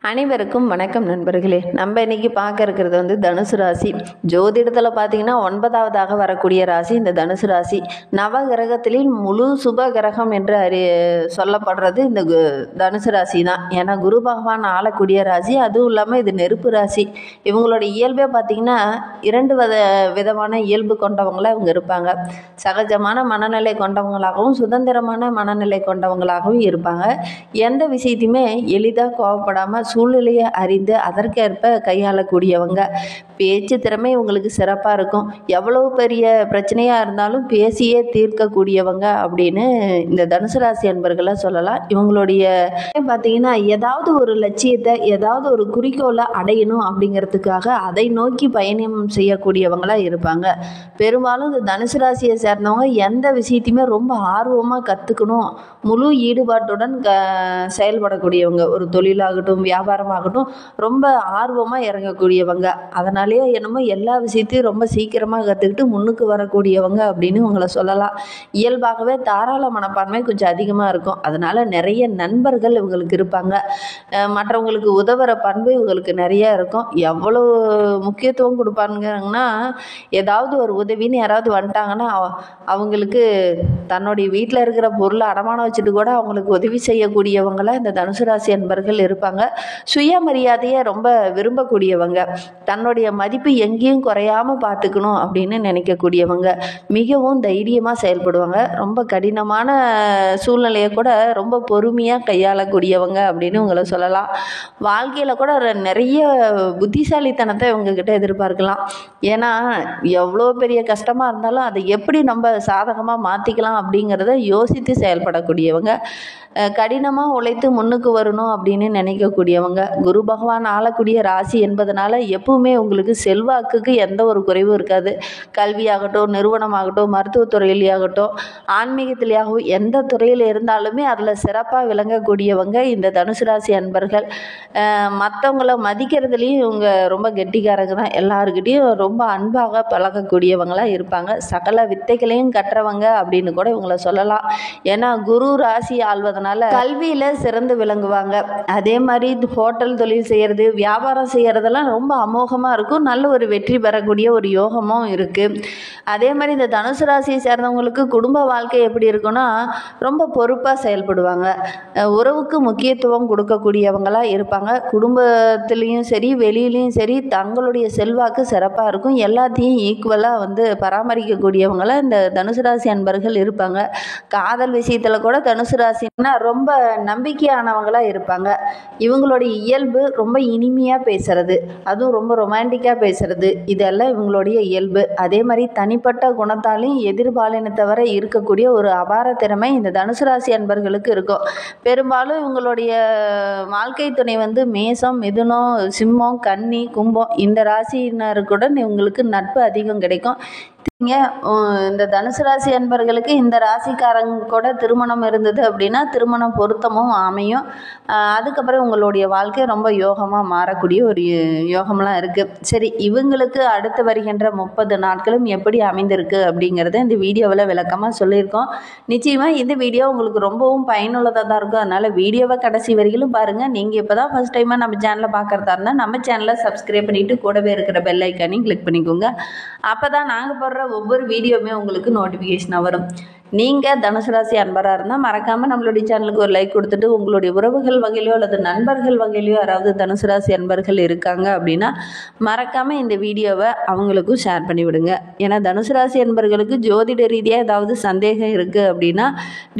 அனைவருக்கும் வணக்கம் நண்பர்களே. நம்ம இன்னைக்கு பார்க்க இருக்கிறது தனுசு ராசி. ஜோதிடத்தில் பார்த்தீங்கன்னா 9வதாக வரக்கூடிய ராசி இந்த தனுசு ராசி. நவ கிரகத்திலின் முழு சுப கிரகம் என்று சொல்லப்படுறது இந்த தனுசு ராசி தான். ஏன்னா குரு பகவான் ஆளக்கூடிய ராசி, அதுவும் இல்லாமல் இது நெருப்பு ராசி. இவங்களோட இயல்பே பார்த்தீங்கன்னா 2 விதமான இயல்பு கொண்டவங்களாக இவங்க இருப்பாங்க. சகஜமான மனநிலை கொண்டவங்களாகவும் சுதந்திரமான மனநிலை கொண்டவங்களாகவும் இருப்பாங்க. எந்த விஷயத்தையுமே எளிதாக கோவப்படாமல் சூழ்நிலையை அறிந்து அதற்கேற்ப கையாளக்கூடியவங்க. பேச்சு திறமை இவங்களுக்கு சிறப்பாக இருக்கும். எவ்வளவு பெரிய பிரச்சனையாக இருந்தாலும் பேசியே தீர்க்கக்கூடியவங்க அப்படின்னு இந்த தனுசு ராசி அன்பர்களை சொல்லலாம். இவங்களுடைய பார்த்தீங்கன்னா ஏதாவது ஒரு லட்சியத்தை, ஏதாவது ஒரு குறிக்கோளை அடையணும் அப்படிங்கிறதுக்காக அதை நோக்கி பயணம் செய்யக்கூடியவங்களாக இருப்பாங்க. பெரும்பாலும் இந்த தனுசு ராசியை சேர்ந்தவங்க எந்த விஷயத்தையுமே ரொம்ப ஆர்வமாக கற்றுக்கணும், முழு ஈடுபாட்டுடன் செயல்படக்கூடியவங்க. ஒரு தொழிலாகட்டும் வியாபாரமாகட்டும் ரொம்ப ஆர்வமாக இறங்கக்கூடியவங்க. அதனாலேயே என்னமோ எல்லா விஷயத்தையும் ரொம்ப சீக்கிரமாக கற்றுக்கிட்டு முன்னுக்கு வரக்கூடியவங்க அப்படின்னு உங்களை சொல்லலாம். இயல்பாகவே தாராள மனப்பான்மை கொஞ்சம் அதிகமாக இருக்கும். அதனால் நிறைய நண்பர்கள் இவங்களுக்கு இருப்பாங்க. மற்றவங்களுக்கு உதவுற பண்பு இவங்களுக்கு நிறையா இருக்கும். எவ்வளோ முக்கியத்துவம் கொடுப்பாங்கன்னா, ஏதாவது ஒரு உதவின்னு யாராவது வந்துட்டாங்கன்னா அவங்களுக்கு தன்னுடைய வீட்டில் இருக்கிற பொருளை அடமானம் வச்சுட்டு கூட அவங்களுக்கு உதவி செய்யக்கூடியவங்கள இந்த தனுசு ராசி அன்பர்கள் இருப்பாங்க. சுயமரியாதையை ரொம்ப விரும்பக்கூடியவங்க. தன்னுடைய மதிப்பு எங்கேயும் குறையாமல் பார்த்துக்கணும் அப்படின்னு நினைக்கக்கூடியவங்க. மிகவும் தைரியமாக செயல்படுவாங்க. ரொம்ப கடினமான சூழ்நிலையை கூட ரொம்ப பொறுமையாக கையாளக்கூடியவங்க அப்படின்னு உங்களை சொல்லலாம். வாழ்க்கையில் கூட நிறைய புத்திசாலித்தனத்தை இவங்ககிட்ட எதிர்பார்க்கலாம். ஏன்னா எவ்வளோ பெரிய கஷ்டமாக இருந்தாலும் அதை எப்படி நம்ம சாதகமாக மாற்றிக்கலாம் அப்படிங்கிறத யோசித்து செயல்படக்கூடியவங்க. கடினமாக உழைத்து முன்னுக்கு வரணும் அப்படின்னு நினைக்கக்கூடியவங்க. குரு பகவான் ஆளக்கூடிய ராசி என்பதனால எப்பவுமே உங்களுக்கு செல்வாக்குக்கு எந்த ஒரு குறைவும் இருக்காது. கல்வியாகட்டும், நிறுவனமாகட்டும், மருத்துவத்துறையிலேயாகட்டும், ஆன்மீகத்திலேயாகவும் எந்த துறையில் இருந்தாலுமே அதில் சிறப்பாக விளங்கக்கூடியவங்க இந்த தனுசு ராசி அன்பர்கள். மற்றவங்கள மதிக்கிறதுலேயும் இவங்க ரொம்ப கெட்டிக்காரங்க தான். எல்லாருக்கிட்டையும் ரொம்ப அன்பாக பழகக்கூடியவங்களாக இருப்பாங்க. சகல வித்தைகளையும் கற்றவங்க அப்படின்னு கூட இவங்களை சொல்லலாம். ஏன்னா குரு ராசி ஆள்வதனால கல்வியில் சிறந்து விளங்குவாங்க. அதே மாதிரி ஹோட்டல் தொழில் செய்கிறது, வியாபாரம் செய்கிறதெல்லாம் ரொம்ப அமோகமாக இருக்கும். நல்ல ஒரு வெற்றி பெறக்கூடிய ஒரு யோகமும் இருக்குது. அதே மாதிரி இந்த தனுசு ராசியை சேர்ந்தவங்களுக்கு குடும்ப வாழ்க்கை எப்படி இருக்குன்னா, ரொம்ப பொறுப்பாக செயல்படுவாங்க. உறவுக்கு முக்கியத்துவம் கொடுக்கக்கூடியவங்களாக இருப்பாங்க. குடும்பத்துலேயும் சரி வெளியிலையும் சரி தங்களுடைய செல்வாக்கு சிறப்பாக இருக்கும். எல்லாத்தையும் ஈக்குவலாக பராமரிக்கக்கூடியவங்களாக இந்த தனுசு ராசி அன்பர்கள் இருப்பாங்க. காதல் விஷயத்தில் கூட தனுசு ராசின்னா ரொம்ப நம்பிக்கையானவங்களாக இருப்பாங்க. இவங்களுடைய இயல்பு ரொம்ப இனிமையாக பேசுறது, அதுவும் ரொம்ப ரொமான்டிக்காக பேசுறது, இதெல்லாம் இவங்களுடைய இயல்பு. அதே மாதிரி தனிப்பட்ட குணத்தாலையும் எதிர்பாலினத்தவரை இருக்கக்கூடிய ஒரு அபார திறமை இந்த தனுசு ராசி அன்பர்களுக்கு இருக்கும். பெரும்பாலும் இவங்களுடைய வாழ்க்கை துணை மேசம், மிதுனம், சிம்மம், கன்னி, கும்பம் இந்த ராசியினருக்குடன் இவங்களுக்கு நட்பு அதிகம் கிடைக்கும். இந்த தனுசு ராசி அன்பர்களுக்கு இந்த ராசிக்காரங்க கூட திருமணம் இருந்தது அப்படின்னா திருமணம் பொருத்தமும் அமையும். அதுக்கப்புறம் உங்களுடைய வாழ்க்கை ரொம்ப யோகமாக மாறக்கூடிய ஒரு யோகம்லாம் இருக்குது. சரி, இவங்களுக்கு அடுத்து வருகின்ற 30 நாட்களும் எப்படி அமைந்திருக்கு அப்படிங்கிறத இந்த வீடியோவில் விளக்கமாக சொல்லியிருக்கோம். நிச்சயமாக இந்த வீடியோ உங்களுக்கு ரொம்பவும் பயனுள்ளதாக தான் இருக்கும். அதனால் வீடியோவை கடைசி வரைக்கும் பாருங்கள். நீங்கள் இப்போ தான் ஃபஸ்ட் டைமாக நம்ம சேனலை பார்க்குறதா இருந்தால் நம்ம சேனலை சப்ஸ்கிரைப் பண்ணிவிட்டு கூடவே இருக்கிற பெல் ஐக்கானையும் கிளிக் பண்ணிக்கோங்க. அப்போ தான் நாங்கள் போடுற ஒவ்வொரு வீடியோவுமே உங்களுக்கு நோட்டிஃபிகேஷனாக வரும். நீங்கள் தனுசு ராசி அன்பராக இருந்தால் மறக்காமல் நம்மளுடைய சேனலுக்கு ஒரு லைக் கொடுத்துட்டு உங்களுடைய உறவுகள் வகையிலையோ அல்லது நண்பர்கள் வகையிலையோ யாராவது தனுசு ராசி அன்பர்கள் இருக்காங்க அப்படின்னா மறக்காமல் இந்த வீடியோவை அவங்களுக்கும் ஷேர் பண்ணி விடுங்க. ஏன்னா தனுசு ராசி அன்பர்களுக்கு ஜோதிட ரீதியாக ஏதாவது சந்தேகம் இருக்குது அப்படின்னா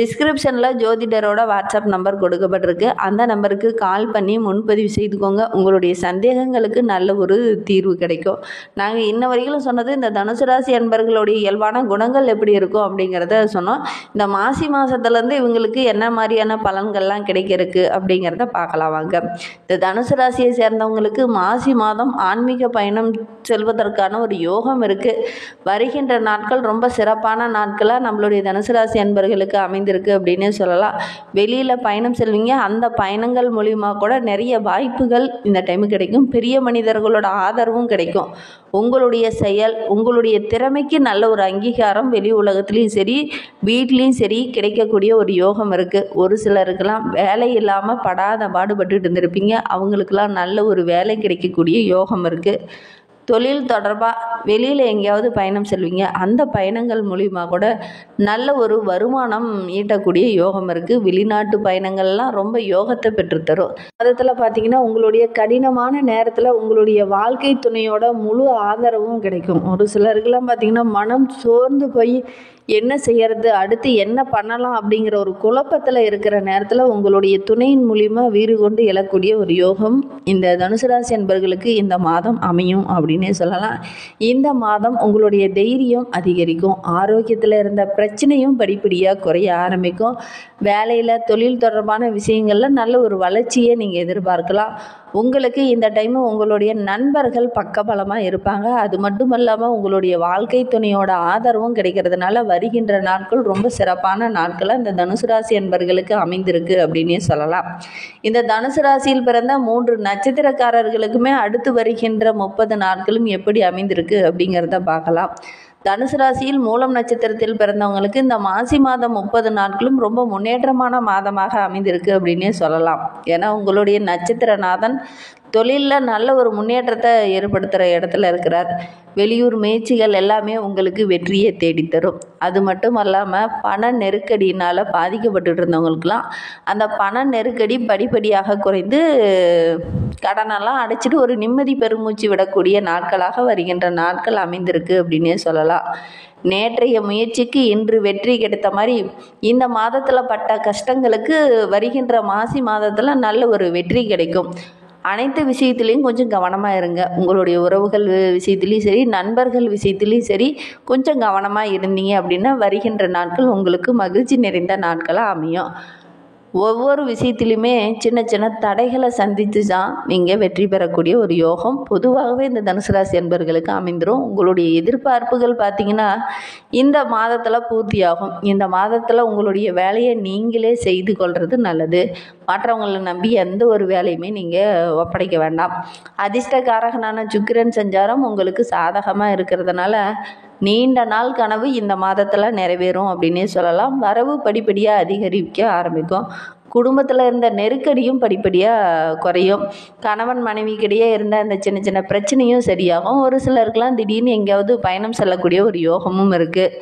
டிஸ்கிரிப்ஷனில் ஜோதிடரோட வாட்ஸ்அப் நம்பர் கொடுக்கப்பட்டிருக்கு. அந்த நம்பருக்கு கால் பண்ணி முன்பதிவு செய்துக்கோங்க. உங்களுடைய சந்தேகங்களுக்கு நல்ல ஒரு தீர்வு கிடைக்கும். நாங்கள் இன்ன வரைக்கும் சொன்னது இந்த தனுசு ராசி அன்பர்களுடைய இயல்பான குணங்கள் எப்படி இருக்கும் அப்படிங்கிறத சொன்னோம். இந்த மாசி மாதத்துலேருந்து இவங்களுக்கு என்ன மாதிரியான பலன்கள்லாம் கிடைக்கிறதுக்கு அப்படிங்கிறத பார்க்கலாம் வாங்க. இந்த தனுசு ராசியை சேர்ந்தவங்களுக்கு மாசி மாதம் ஆன்மீக பயணம் செல்வதற்கான ஒரு யோகம் இருக்குது. வருகின்ற நாட்கள் ரொம்ப சிறப்பான நாட்களாக நம்மளுடைய தனுசு ராசி அன்பர்களுக்கு அமைந்திருக்கு அப்படின்னு சொல்லலாம். வெளியில் பயணம் செல்வீங்க. அந்த பயணங்கள் மூலிமா கூட நிறைய வாய்ப்புகள் இந்த டைமு கிடைக்கும். பெரிய மனிதர்களோட ஆதரவும் கிடைக்கும். உங்களுடைய செயல், உங்களுடைய திறமைக்கு நல்ல ஒரு அங்கீகாரம் வெளி உலகத்துலேயும் சரி வீட்லேயும் சரி கிடைக்கக்கூடிய ஒரு யோகம் இருக்குது. ஒரு சிலருக்கெல்லாம் வேலை இல்லாமல் படாத பாடுபட்டுட்டு இருந்திருப்பீங்க, அவங்களுக்கெல்லாம் நல்ல ஒரு வேலை கிடைக்கக்கூடிய யோகம் இருக்குது. தொழில் தொடர்பாக வெளியில் எங்கேயாவது பயணம் செல்வீங்க, அந்த பயணங்கள் மூலிமா கூட நல்ல ஒரு வருமானம் ஈட்டக்கூடிய யோகம் இருக்குது. வெளிநாட்டு பயணங்கள்லாம் ரொம்ப யோகத்தை பெற்றுத்தரும். அதில் பார்த்திங்கன்னா உங்களுடைய கடினமான நேரத்தில் உங்களுடைய வாழ்க்கை துணையோட முழு ஆதரவும் கிடைக்கும். ஒரு சிலருக்கெல்லாம் பார்த்திங்கன்னா மனம் சோர்ந்து போய் என்ன செய்யறது, அடுத்து என்ன பண்ணலாம் அப்படிங்கிற ஒரு குழப்பத்தில் இருக்கிற நேரத்தில் உங்களுடைய துணையின் மூலிமா வீறு கொண்டு எழக்கூடிய ஒரு யோகம் இந்த தனுசு ராசி அன்பர்களுக்கு இந்த மாதம் அமையும் அப்படின்னே சொல்லலாம். இந்த மாதம் உங்களுடைய தைரியம் அதிகரிக்கும். ஆரோக்கியத்தில் இருந்த பிரச்சனையும் படிப்படியாக குறைய ஆரம்பிக்கும். வேலையில் தொழில் தொடர்பான விஷயங்களில் நல்ல ஒரு வளர்ச்சியை நீங்கள் எதிர்பார்க்கலாம். உங்களுக்கு இந்த டைமு உங்களுடைய நண்பர்கள் பக்கபலமாக இருப்பாங்க. அது மட்டும் இல்லாமல் உங்களுடைய வாழ்க்கை துணையோட ஆதரவும் கிடைக்கிறதுனால வருகின்ற நாட்கள் ரொம்ப சிறப்பான நாட்களாக இந்த தனுசு ராசி என்பர்களுக்கு அமைந்திருக்கு அப்படின்னே சொல்லலாம். இந்த தனுசு ராசியில் பிறந்த 3 நட்சத்திரக்காரர்களுக்குமே அடுத்து வருகின்ற 30 நாட்களும் எப்படி அமைந்திருக்கு அப்படிங்கிறத பார்க்கலாம். தனுசு ராசியில் மூலம் நட்சத்திரத்தில் பிறந்தவங்களுக்கு இந்த மாசி மாதம் 30 நாட்களும் ரொம்ப முன்னேற்றமான மாதமாக அமைந்திருக்கு அப்படின்னே சொல்லலாம். ஏன்னா உங்களுடைய நட்சத்திரநாதன் தொழிலில் நல்ல ஒரு முன்னேற்றத்தை ஏற்படுத்துகிற இடத்துல இருக்கிறார். வெளியூர் முயற்சிகள் எல்லாமே உங்களுக்கு வெற்றியை தேடித்தரும். அது மட்டும் இல்லாமல் பண நெருக்கடியினால் பாதிக்கப்பட்டு இருந்தவங்களுக்கெல்லாம் அந்த பண நெருக்கடி படிப்படியாக குறைந்து கடனெல்லாம் அடைச்சிட்டு ஒரு நிம்மதி பெருமூச்சு விடக்கூடிய நாட்களாக வருகின்ற நாட்கள் அமைந்திருக்கு அப்படின்னே சொல்லலாம். நேற்றைய முயற்சிக்கு இன்று வெற்றி கிடைத்த மாதிரி இந்த மாதத்தில் பட்ட கஷ்டங்களுக்கு வருகின்ற மாசி மாதத்தில் நல்ல ஒரு வெற்றி கிடைக்கும். அனைத்து விஷயத்துலேயும் கொஞ்சம் கவனமாக இருங்க. உங்களுடைய உறவுகள் விஷயத்துலேயும் சரி நண்பர்கள் விஷயத்துலேயும் சரி கொஞ்சம் கவனமாக இருந்தீங்க அப்படின்னா வருகின்ற நாட்கள் உங்களுக்கு மகிழ்ச்சி நிறைந்த நாட்களாக அமையும். ஒவ்வொரு விஷயத்திலுமே சின்ன சின்ன தடைகளை சந்தித்து தான் நீங்கள் வெற்றி பெறக்கூடிய ஒரு யோகம் பொதுவாகவே இந்த தனுசு ராசி என்பர்களுக்கு அமைந்துடும். உங்களுடைய எதிர்பார்ப்புகள் பார்த்திங்கன்னா இந்த மாதத்தில் பூர்த்தியாகும். இந்த மாதத்தில் உங்களுடைய வேலையை நீங்களே செய்து கொள்வது நல்லது. மற்றவங்களை நம்பி எந்த ஒரு வேலையுமே நீங்கள் ஒப்படைக்க வேண்டாம். அதிர்ஷ்டகாரகனான சுக்கிரன் சஞ்சாரம் உங்களுக்கு சாதகமாக இருக்கிறதுனால நீண்ட நாள் கனவு இந்த மாதத்தில் நிறைவேறும் அப்படின்னே சொல்லலாம். வரவு படிப்படியாக அதிகரிக்க ஆரம்பிக்கும். குடும்பத்தில் இருந்த நெருக்கடியும் படிப்படியாக குறையும். கணவன் மனைவிக்கிடையே இருந்த அந்த சின்ன சின்ன பிரச்சனையும் சரியாகும். ஒரு சிலருக்கெல்லாம் திடீர்னு எங்கேயாவது பயணம் செல்லக்கூடிய ஒரு யோகமும் இருக்குது.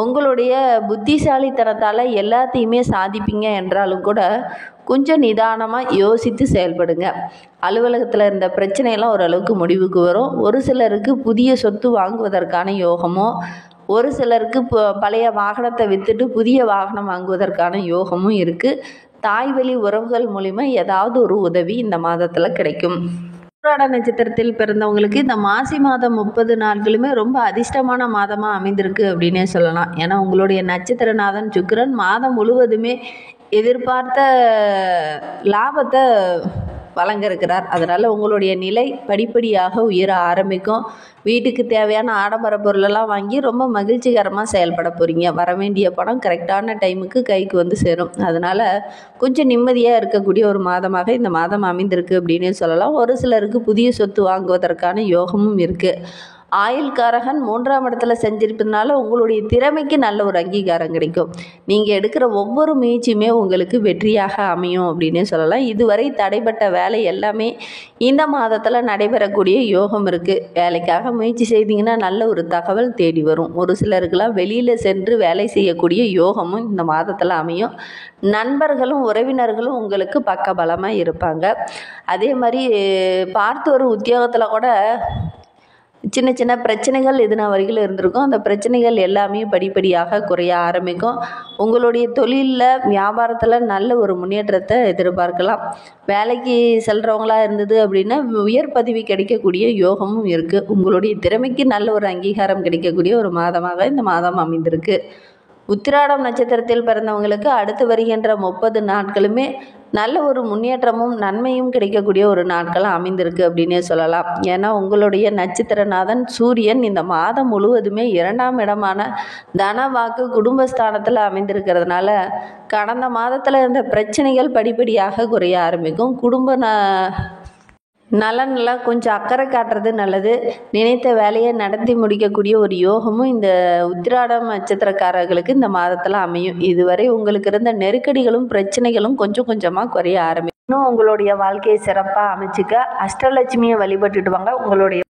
உங்களுடைய புத்திசாலித்தனத்தால் எல்லாத்தையுமே சாதிப்பீங்க என்றாலும் கூட கொஞ்சம் நிதானமாக யோசித்து செயல்படுங்க. அலுவலகத்தில் இருந்த பிரச்சனையெல்லாம் ஓரளவுக்கு முடிவுக்கு வரும். ஒரு சிலருக்கு புதிய சொத்து வாங்குவதற்கான யோகமோ, ஒரு சிலருக்கு பழைய வாகனத்தை விற்றுட்டு புதிய வாகனம் வாங்குவதற்கான யோகமும் இருக்குது. தாய்வழி உறவுகள் மூலிமா ஏதாவது ஒரு உதவி இந்த மாதத்தில் கிடைக்கும். உத்திராட நட்சத்திரத்தில் பிறந்தவங்களுக்கு இந்த மாசி மாதம் 30 நாட்களுமே ரொம்ப அதிர்ஷ்டமான மாதமாக அமைந்திருக்கு அப்படின்னே சொல்லலாம். ஏன்னா உங்களுடைய நட்சத்திரநாதன் சுக்கிரன் மாதம் முழுவதுமே எதிர்பார்த்த லாபத்தை வழங்க இருக்கிறார். அதனால் உங்களுடைய நிலை படிப்படியாக உயர ஆரம்பிக்கும். வீட்டுக்கு தேவையான ஆடம்பர பொருளெல்லாம் வாங்கி ரொம்ப மகிழ்ச்சிகரமாக செயல்பட போகிறீங்க. வர வேண்டிய பணம் கரெக்டான டைமுக்கு கைக்கு வந்து சேரும். அதனால் கொஞ்சம் நிம்மதியாக இருக்கக்கூடிய ஒரு மாதமாக இந்த மாதம் அமைந்திருக்கு அப்படின்னு சொல்லலாம். ஒரு சிலருக்கு புதிய சொத்து வாங்குவதற்கான யோகமும் இருக்குது. ஆயுள்காரகன் 3ஆம் இடத்துல செஞ்சிருப்பதுனால உங்களுடைய திறமைக்கு நல்ல ஒரு அங்கீகாரம் கிடைக்கும். நீங்கள் எடுக்கிற ஒவ்வொரு முயற்சியுமே உங்களுக்கு வெற்றியாக அமையும் அப்படின்னே சொல்லலாம். இதுவரை தடைப்பட்ட வேலை எல்லாமே இந்த மாதத்தில் நடைபெறக்கூடிய யோகம் இருக்குது. வேலைக்காக முயற்சி செய்தீங்கன்னா நல்ல ஒரு தகவல் தேடி வரும். ஒரு சிலருக்கெல்லாம் வெளியில் சென்று வேலை செய்யக்கூடிய யோகமும் இந்த மாதத்தில் அமையும். நண்பர்களும் உறவினர்களும் உங்களுக்கு பக்கபலமாக இருப்பாங்க. அதே மாதிரி பார்த்து ஒரு உத்தியோகத்தில் கூட சின்ன சின்ன பிரச்சனைகள் எதுனா வரைக்கும் இருந்திருக்கும். அந்த பிரச்சனைகள் எல்லாமே படிப்படியாக குறைய ஆரம்பிக்கும். உங்களுடைய தொழிலில் வியாபாரத்தில் நல்ல ஒரு முன்னேற்றத்தை எதிர்பார்க்கலாம். வேலைக்கு செல்கிறவங்களா இருந்தது அப்படின்னா உயர் பதவி கிடைக்கக்கூடிய யோகமும் இருக்குது. உங்களுடைய திறமைக்கு நல்ல ஒரு அங்கீகாரம் கிடைக்கக்கூடிய ஒரு மாதமாக இந்த மாதம் அமைந்திருக்கு. உத்திராடம் நட்சத்திரத்தில் பிறந்தவங்களுக்கு அடுத்து வருகின்ற 30 நாட்களுமே நல்ல ஒரு முன்னேற்றமும் நன்மையும் கிடைக்கக்கூடிய ஒரு நாட்களாக அமைந்திருக்கு அப்படின்னே சொல்லலாம். ஏன்னா உங்களுடைய நட்சத்திரநாதன் சூரியன் இந்த மாதம் முழுவதுமே 2ஆம் இடமான தனவாக்கு குடும்பஸ்தானத்தில் அமைந்திருக்கிறதுனால கடந்த மாதத்தில் இருந்த பிரச்சனைகள் படிப்படியாக குறைய ஆரம்பிக்கும். நலனில் கொஞ்சம் அக்கறை காட்டுறது நல்லது. நினைத்த வேலையை நடத்தி முடிக்கக்கூடிய ஒரு யோகமும் இந்த உத்திராடம் நட்சத்திரக்காரர்களுக்கு இந்த மாதத்தில் அமையும். இதுவரை உங்களுக்கு இருந்த நெருக்கடிகளும் பிரச்சனைகளும் கொஞ்சம் கொஞ்சமாக குறைய ஆரம்பிக்கும். இன்னும் உங்களுடைய வாழ்க்கையை சிறப்பாக அமைச்சிக்க அஷ்டலட்சுமியை வழிபட்டுட்டு வாங்க. உங்களுடைய